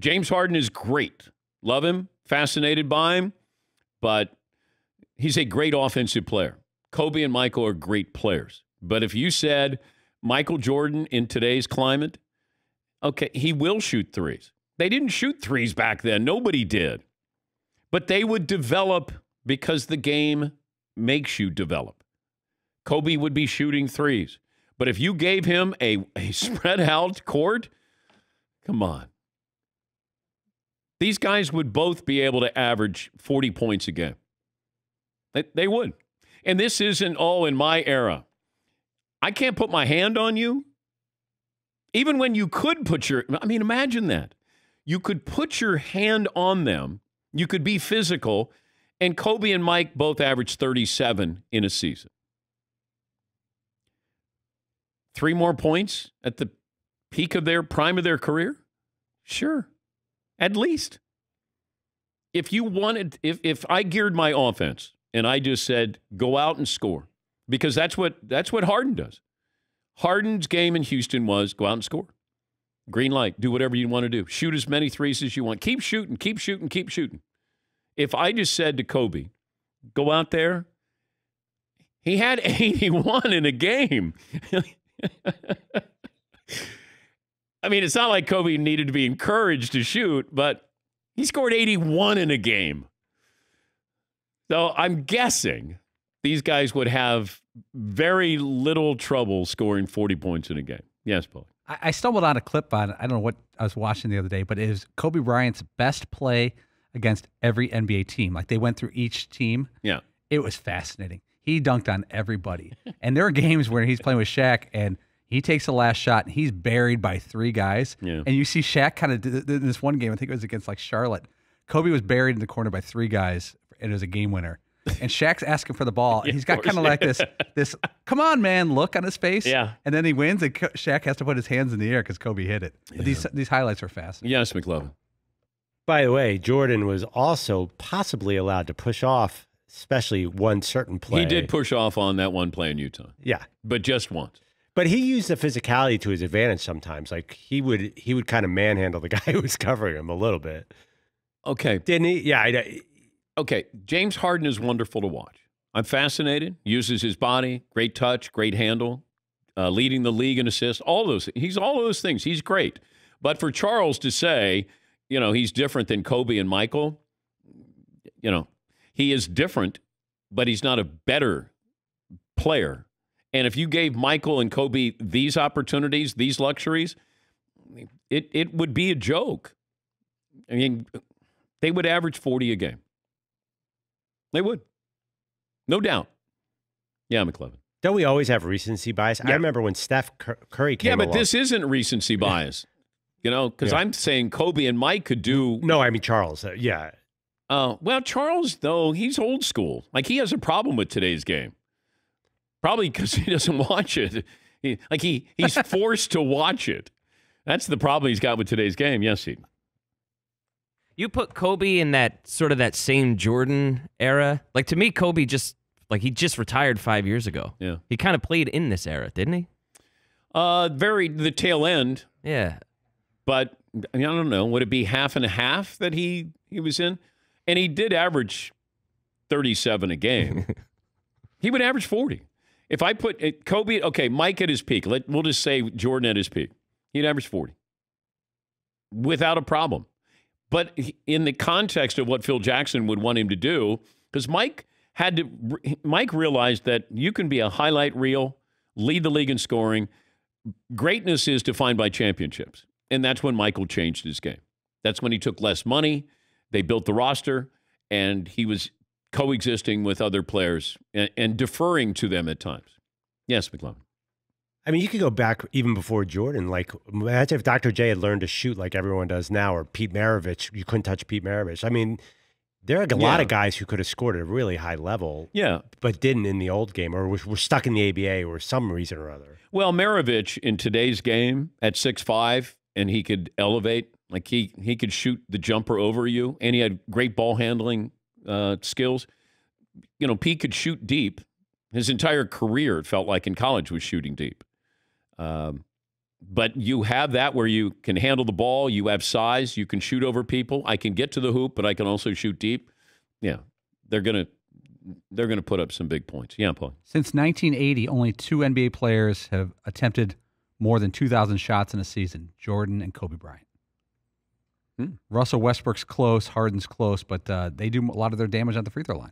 James Harden is great. Love him, fascinated by him, but he's a great offensive player. Kobe and Michael are great players. But if you said Michael Jordan in today's climate, okay, he will shoot threes. They didn't shoot threes back then. Nobody did. But they would develop because the game makes you develop. Kobe would be shooting threes. But if you gave him a spread out court, come on. These guys would both be able to average 40 points a game. They would. And this isn't, in my era. I can't put my hand on you. Even when you could imagine that. You could put your hand on them. You could be physical. And Kobe and Mike both averaged 37 in a season. 3 more points at the peak of their prime of their career? Sure. At least. If you wanted, if I geared my offense and I just said, go out and score, because that's what Harden does. Harden's game in Houston was go out and score. Green light, do whatever you want to do. Shoot as many threes as you want. Keep shooting, keep shooting, keep shooting. If I just said to Kobe, go out there, he had 81 in a game. I mean, it's not like Kobe needed to be encouraged to shoot, but he scored 81 in a game. So I'm guessing these guys would have very little trouble scoring 40 points in a game. Yes, Paul. I stumbled on a clip on, I don't know what I was watching the other day, but it was Kobe Bryant's best play against every NBA team. Like they went through each team. Yeah. It was fascinating. He dunked on everybody. And there are games where he's playing with Shaq and he takes the last shot and he's buried by 3 guys. Yeah. And you see Shaq kind of did this one game, I think it was against like Charlotte. Kobe was buried in the corner by 3 guys and it was a game winner. And Shaq's asking for the ball. And he's got kind of like this, come on, man, look on his face. Yeah. And then he wins and Shaq has to put his hands in the air because Kobe hit it. But these highlights are fascinating. Yes, McLovin. By the way, Jordan was also possibly allowed to push off, especially one certain play. He did push off on that one play in Utah. Yeah. But just once. But he used the physicality to his advantage sometimes. Like he would kind of manhandle the guy who was covering him a little bit. Okay. Didn't he? Yeah. Okay. James Harden is wonderful to watch. I'm fascinated. Uses his body. Great touch. Great handle. Leading the league in assists. All those. He's all those things. He's great. But for Charles to say, he's different than Kobe and Michael, he is different, but he's not a better player. And if you gave Michael and Kobe these opportunities, these luxuries, it would be a joke. I mean, they would average 40 a game. They would. No doubt. Yeah, McLevin. Don't we always have recency bias? Yeah. I remember when Steph Curry came along. Yeah, but this isn't recency bias. Because I'm saying Kobe and Mike could do. No, I mean Charles. Yeah. Well, Charles, though, he's old school. Like, he has a problem with today's game. Probably because he doesn't watch it. He's forced to watch it. That's the problem he's got with today's game. Yes, Eden. You put Kobe in that same Jordan era. Like, to me, Kobe just retired 5 years ago. Yeah. He kind of played in this era, didn't he? The tail end. Yeah. But I don't know. Would it be half and a half that he was in? And he did average 37 a game. He would average 40. If I put Kobe, okay, Mike at his peak, we'll just say Jordan at his peak, he'd average 40 without a problem. But in the context of what Phil Jackson would want him to do, because Mike realized that you can be a highlight reel, lead the league in scoring. Greatness is defined by championships. And that's when Michael changed his game. That's when he took less money. They built the roster, and he was coexisting with other players and deferring to them at times. Yes, McLovin. I mean, you could go back even before Jordan. Like, imagine if Dr. J had learned to shoot like everyone does now, or Pete Maravich. You couldn't touch Pete Maravich. I mean, there are a lot of guys who could have scored at a really high level, but didn't in the old game, or were stuck in the ABA or some reason or other. Well, Maravich in today's game at 6'5", and he could elevate. Like, he could shoot the jumper over you, and he had great ball handling skills. Pete could shoot deep. His entire career, it felt like in college, was shooting deep. But you have that where you can handle the ball, you have size, you can shoot over people. I can get to the hoop, but I can also shoot deep. Yeah, they're gonna put up some big points. Yeah, Paul. Since 1980, only 2 NBA players have attempted more than 2,000 shots in a season: Jordan and Kobe Bryant. Russell Westbrook's close, Harden's close, but they do a lot of their damage at the free throw line.